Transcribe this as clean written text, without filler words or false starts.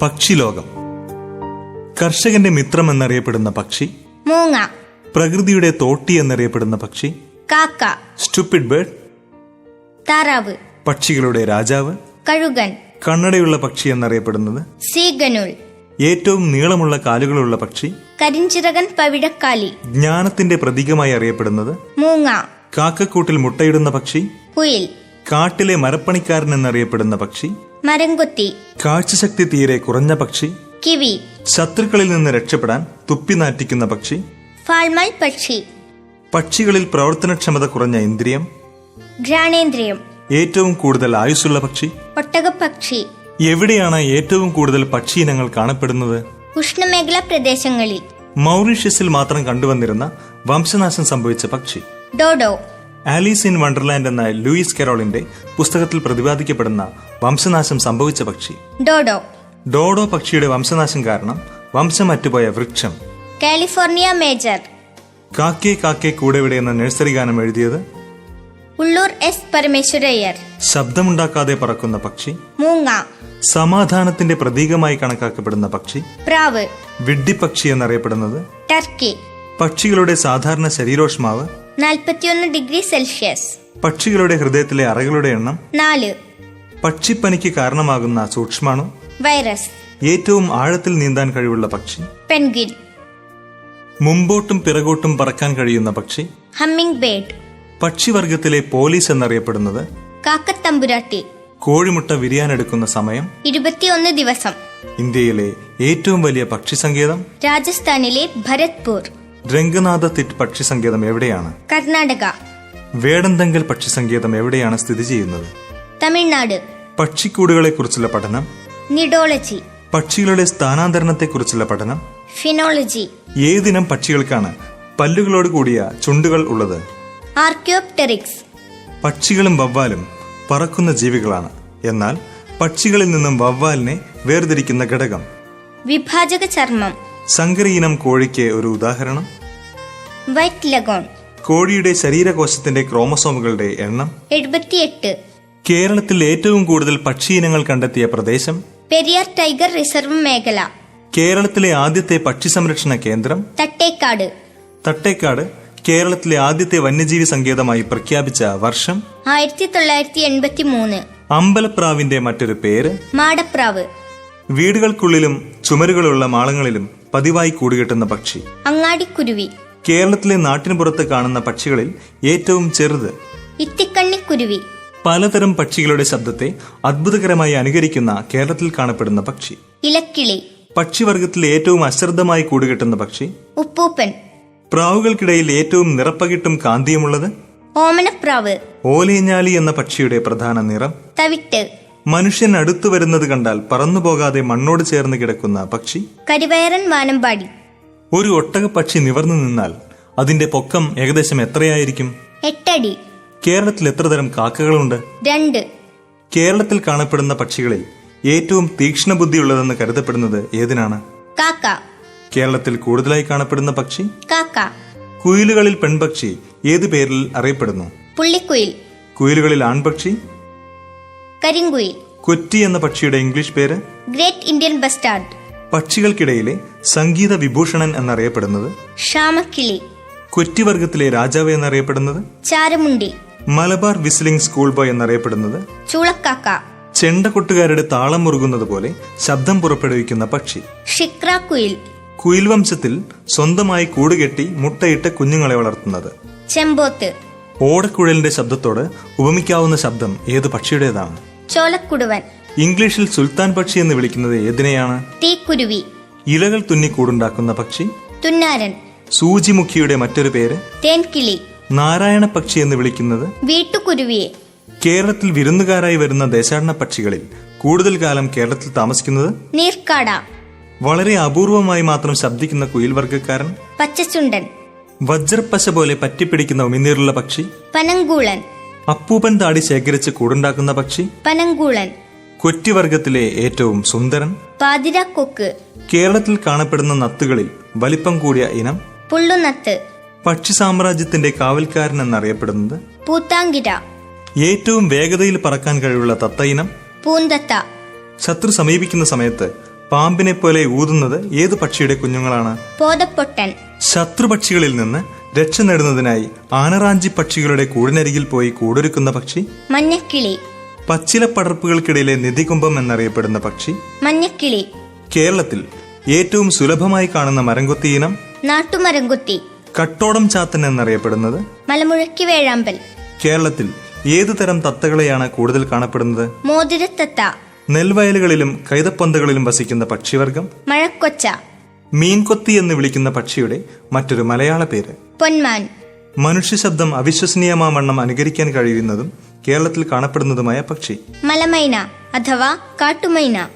പക്ഷിലോകം. കർഷകന്റെ മിത്രം എന്നറിയപ്പെടുന്ന പക്ഷി മൂങ്ങ. പ്രകൃതിയുടെ തോട്ടി എന്നറിയപ്പെടുന്ന പക്ഷി കാക്ക. Stupid bird. താറാവ്. പക്ഷികളുടെ രാജാവ് കഴുകൻ. കണ്ണടയുള്ള പക്ഷി എന്നറിയപ്പെടുന്നത് സീഗനുൾ. ഏറ്റവും നീളമുള്ള കാലുകളുള്ള പക്ഷി കരിഞ്ചിറകൻ പവിഴക്കാലി. ജ്ഞാനത്തിന്റെ പ്രതീകമായി അറിയപ്പെടുന്നത് മൂങ്ങ. കാക്കക്കൂട്ടിൽ മുട്ടയിടുന്ന പക്ഷി കുയിൽ. കാട്ടിലെ മരപ്പണിക്കാരൻ എന്നറിയപ്പെടുന്ന പക്ഷി മരംകൊത്തി. കാഴ്ചശക്തി തീരെ കുറഞ്ഞ പക്ഷി കിവി. ശത്രുക്കളിൽ നിന്ന് രക്ഷപ്പെടാൻ തുപ്പിനാറ്റിക്കുന്ന പക്ഷി ഫാൾമൽ പക്ഷി. പക്ഷികളിൽ പ്രവർത്തനക്ഷമത കുറഞ്ഞ ഇന്ദ്രിയം ഘ്രാണേന്ദ്രിയം. ഏറ്റവും കൂടുതൽ ആയുസ്സുള്ള പക്ഷി ഒട്ടകപ്പക്ഷി. എവിടെയാണ് ഏറ്റവും കൂടുതൽ പക്ഷി ഇനങ്ങൾ കാണപ്പെടുന്നത്? ഉഷ്ണമേഖലാ പ്രദേശങ്ങളിൽ. മൗറീഷ്യസിൽ മാത്രം കണ്ടുവന്നിരുന്ന വംശനാശം സംഭവിച്ച പക്ഷി ഡോഡോ. ആലീസ് ഇൻ വണ്ടർലാൻഡ് എന്ന ലൂയിസ് കരോളിന്റെ പുസ്തകത്തിൽ പ്രതിപാദിക്കപ്പെടുന്ന വംശനാശം സംഭവിച്ച പക്ഷി ഡോഡോ. ഡോഡോ പക്ഷിയുടെ വംശനാശം കാരണം വംശം അറ്റുപോയ വൃക്ഷം കാലിഫോർണിയ മേജർ. കാക്കേ കാക്കേ കൂടെവിടെ എന്ന നഴ്സറി ഗാനം എഴുതിയത് ഉള്ളൂർ എസ് പരമേശ്വരയ്യർ. ശബ്ദമുണ്ടാക്കാതെ പറക്കുന്ന പക്ഷി മൂങ്ങ. സമാധാനത്തിന്റെ പ്രതീകമായി കണക്കാക്കപ്പെടുന്ന പക്ഷി പ്രാവ്. വിഡ്ഢിപ്പക്ഷി എന്നറിയപ്പെടുന്നത് ടർക്കി. പക്ഷികളുടെ സാധാരണ ശരീരോഷ്മാവ് 41 ഡിഗ്രി സെൽഷ്യസ്. പക്ഷികളുടെ ഹൃദയത്തിലെ അറകളുടെ എണ്ണം 4. പക്ഷിപ്പനിക്ക് കാരണമാകുന്ന സൂക്ഷ്മാണു വൈറസ്. ഏറ്റവും ആഴത്തിൽ നീന്താൻ കഴിവുള്ള പക്ഷി പെൻഗ്വിൻ. മുമ്പോട്ടും പിറകോട്ടും പറക്കാൻ കഴിയുന്ന പക്ഷി ഹമ്മിങ് ബേർഡ്. പക്ഷിവർഗത്തിലെ പോലീസ് എന്നറിയപ്പെടുന്നത് കാക്കത്തമ്പുരാട്ടി. കോഴിമുട്ട വിരിയാനെടുക്കുന്ന സമയം 21 ദിവസം. ഇന്ത്യയിലെ ഏറ്റവും വലിയ പക്ഷി സങ്കേതം രാജസ്ഥാനിലെ ഭരത്പൂർ. രംഗനാഥ തിട്ട് പക്ഷി സങ്കേതം എവിടെയാണ്? കർണാടക. വേടന്തങ്കൽ പക്ഷി സങ്കേതം എവിടെയാണ് സ്ഥിതി ചെയ്യുന്നത്? തമിഴ്നാട്. പക്ഷിക്കൂടുകളെ കുറിച്ചുള്ള പഠനം നിഡോളജി. പക്ഷികളുടെ സ്ഥാനാന്തരണത്തെ കുറിച്ചുള്ള പഠനം ഫിനോളജി. ഏതിനം പക്ഷികൾക്കാണ് പല്ലുകളോട് കൂടിയ ചുണ്ടുകൾ ഉള്ളത്? ആർക്കിയോപ്ടെറിക്സ്. പക്ഷികളും വവ്വാലും പറക്കുന്ന ജീവികളാണ്. എന്നാൽ പക്ഷികളിൽ നിന്നും വവ്വാലിനെ വേർതിരിക്കുന്ന ഘടകം വിഭാജക ചർമ്മം. സങ്കരയിനം കോഴിക്ക് ഒരു ഉദാഹരണം വൈറ്റ് ലഗോൺ. കോഴിയുടെ ശരീരകോശത്തിന്റെ ക്രോമസോമുകളുടെ എണ്ണം 78. കേരളത്തിൽ ഏറ്റവും കൂടുതൽ പക്ഷിയിനങ്ങൾ കണ്ടെത്തിയ പ്രദേശം പെരിയാർ ടൈഗർ റിസർവ് മേഖല. കേരളത്തിലെ ആദ്യത്തെ പക്ഷി സംരക്ഷണ കേന്ദ്രം തട്ടേക്കാട്. തട്ടേക്കാട് കേരളത്തിലെ ആദ്യത്തെ വന്യജീവി സങ്കേതമായി പ്രഖ്യാപിച്ച വർഷം 1983. അമ്പലപ്രാവിന്റെ മറ്റൊരു പേര് മാടപ്രാവ്. വീടുകൾക്കുള്ളിലും ചുമരുകളുള്ള മാളങ്ങളിലും പതിവായി കൂടുകെട്ടുന്ന പക്ഷി അങ്ങാടിക്കുരുവി. കേരളത്തിലെ നാട്ടിൻപുറത്ത് കാണുന്ന പക്ഷികളിൽ ഏറ്റവും ചെറുത് ഇത്തിക്കണ്ണിക്കുരുവി. പലതരം പക്ഷികളുടെ ശബ്ദത്തെ അത്ഭുതകരമായി അനുകരിക്കുന്ന കേരളത്തിൽ കാണപ്പെടുന്ന പക്ഷി ഇലക്കിളി. പക്ഷിവർഗത്തിൽ ഏറ്റവും അശ്രദ്ധമായി കൂടുകെട്ടുന്ന പക്ഷി ഉപ്പൂപ്പൻ. പ്രാവുകൾക്കിടയിൽ ഏറ്റവും നിറപ്പകിട്ടും കാന്തിയുമുള്ളത് ഓമനപ്രാവ്. ഓലേഞ്ഞാലി എന്ന പക്ഷിയുടെ പ്രധാന നിറം തവിട്ട്. മനുഷ്യൻ അടുത്തു വരുന്നത് കണ്ടാൽ പറന്നുപോകാതെ മണ്ണോട് ചേർന്ന് കിടക്കുന്ന പക്ഷി കരിവയറൻ വാനമ്പാടി. ഒരു ഒട്ടകപ്പക്ഷി നിവർന്നു നിന്നാൽ അതിന്റെ പൊക്കം ഏകദേശം എത്രയായിരിക്കും? 8 അടി. കേരളത്തിൽ എത്ര തരം കാക്കകളുണ്ട്? 2. കേരളത്തിൽ കാണപ്പെടുന്ന പക്ഷികളിൽ ഏറ്റവും തീക്ഷ്ണബുദ്ധിയുള്ളതെന്ന് കരുതപ്പെടുന്നത് ഏതിനാണ്? കാക്ക. കേരളത്തിൽ കൂടുതലായി കാണപ്പെടുന്ന പക്ഷി കാക്ക. കുയിലുകളിൽ പെൺപക്ഷി ഏത് പേരിൽ അറിയപ്പെടുന്നു? പുള്ളിക്കുയിൽ. കുയിലുകളിൽ ആൺപക്ഷി കരിങ്കുയിൽ. കൊറ്റി എന്ന പക്ഷിയുടെ ഇംഗ്ലീഷ് പേര് ഗ്രേറ്റ് ഇന്ത്യൻ ബസ്റ്റാർഡ്. പക്ഷികൾക്കിടയിലെ സംഗീത വിഭൂഷണൻ എന്നറിയപ്പെടുന്നത് ക്ഷാമക്കിളി. കൊറ്റിവർഗത്തിലെ രാജാവ് എന്നറിയപ്പെടുന്നത് ചാരമുണ്ടി. മലബാർ വിസിലിംഗ് സ്കൂൾ ബോയ് എന്നറിയപ്പെടുന്നത് ചൂളക്കാക്ക. ചെണ്ടകൊട്ടുകാരുടെ താളം മുറുകുന്നത് പോലെ ശബ്ദം പുറപ്പെടുവിക്കുന്ന പക്ഷി ഷിക്രാക്കുയിൽ. കുയിൽ വംശത്തിൽ സ്വന്തമായി കൂടുകെട്ടി മുട്ടയിട്ട് കുഞ്ഞുങ്ങളെ വളർത്തുന്നത് ചെമ്പോത്ത്. ഓടക്കുഴലിന്റെ ശബ്ദത്തോട് ഉപമിക്കാവുന്ന ശബ്ദം ഏത് പക്ഷിയുടേതാണ്? ചോലക്കുടുവൻ. ഇംഗ്ലീഷിൽ സുൽത്താൻ പക്ഷി എന്ന് വിളിക്കുന്നത് ഏതിനെയാണ്? തീക്കുരുവി. ഇലകൾ തുന്നി കൂടുണ്ടാക്കുന്ന പക്ഷി തുന്നാരൻ. സൂചിമുഖിയുടെ മറ്റൊരു പേര് തേൻകിളി. നാരായണ പക്ഷി എന്ന് വിളിക്കുന്നത് വീട്ടുകുരുവിയെ. കേരളത്തിൽ വിരുന്നുകാരായി വരുന്ന ദേശാടന പക്ഷികളിൽ കൂടുതൽ കാലം കേരളത്തിൽ താമസിക്കുന്നത് നീർക്കാട. വളരെ അപൂർവമായി മാത്രം ശബ്ദിക്കുന്ന കുയിൽ വർഗ്ഗക്കാരൻ പച്ചച്ചുണ്ടൻ. വജ്രപ്പശ പോലെ പറ്റിപ്പിടിക്കുന്ന ഉമിനീറുള്ള പക്ഷി പനങ്കൂളൻ. അപ്പൂപ്പൻ താടി ശേഖരിച്ച് കൂടുണ്ടാക്കുന്ന പക്ഷി പനങ്കൂളൻ. കൊറ്റിവർഗത്തിലെ ഏറ്റവും സുന്ദരൻ പാതിരാക്കൊക്ക്. കേരളത്തിൽ കാണപ്പെടുന്ന നത്തുകളിൽ വലിപ്പം കൂടിയ ഇനം പുള്ളുനത്ത്. പക്ഷി സാമ്രാജ്യത്തിന്റെ കാവൽക്കാരൻ എന്നറിയപ്പെടുന്നത് പൂത്താങ്കിര. ഏറ്റവും വേഗതയിൽ പറക്കാൻ കഴിവുള്ള തത്ത ഇനം പൂന്തത്ത. ശത്രു സമീപിക്കുന്ന സമയത്ത് പാമ്പിനെ പോലെ ഊതുന്നത് ഏത് പക്ഷിയുടെ കുഞ്ഞുങ്ങളാണ്? പോതപ്പൊട്ടൻ. ശത്രുപക്ഷികളിൽ നിന്ന് രക്ഷ നേടുന്നതിനായി ആനറാഞ്ചി പക്ഷികളുടെ കൂടിനരികിൽ പോയി കൂടൊരുക്കുന്ന പക്ഷി? മഞ്ഞക്കിളി. പച്ചില പടർപ്പുകൾക്കിടയിലെ നിധികുംഭം എന്നറിയപ്പെടുന്ന പക്ഷി? മഞ്ഞക്കിളി. കേരളത്തിൽ ഏറ്റവും സുലഭമായി കാണുന്ന മരംകൊത്തി ഇനം? നാട്ടുമരംകൊത്തി. കട്ടോടം ചാത്തൻ എന്നറിയപ്പെടുന്നത്? മലമുഴക്കി വേഴാമ്പൽ. കേരളത്തിൽ ഏതു തരം തത്തകളെയാണ് കൂടുതൽ കാണപ്പെടുന്നത്? മോതിരത്തത്ത. നെൽവയലുകളിലും കൈതപ്പന്തകളിലും വസിക്കുന്ന പക്ഷിവർഗം? മഴക്കൊച്ച. മീൻകൊത്തി എന്ന് വിളിക്കുന്ന പക്ഷിയുടെ മറ്റൊരു മലയാള പേര്? പൊന്മാൻ. മനുഷ്യ ശബ്ദം അവിശ്വസനീയമാവണ്ണം അനുകരിക്കാൻ കഴിയുന്നതും കേരളത്തിൽ കാണപ്പെടുന്നതുമായ പക്ഷി? മലമൈന അഥവാ കാട്ടുമൈന.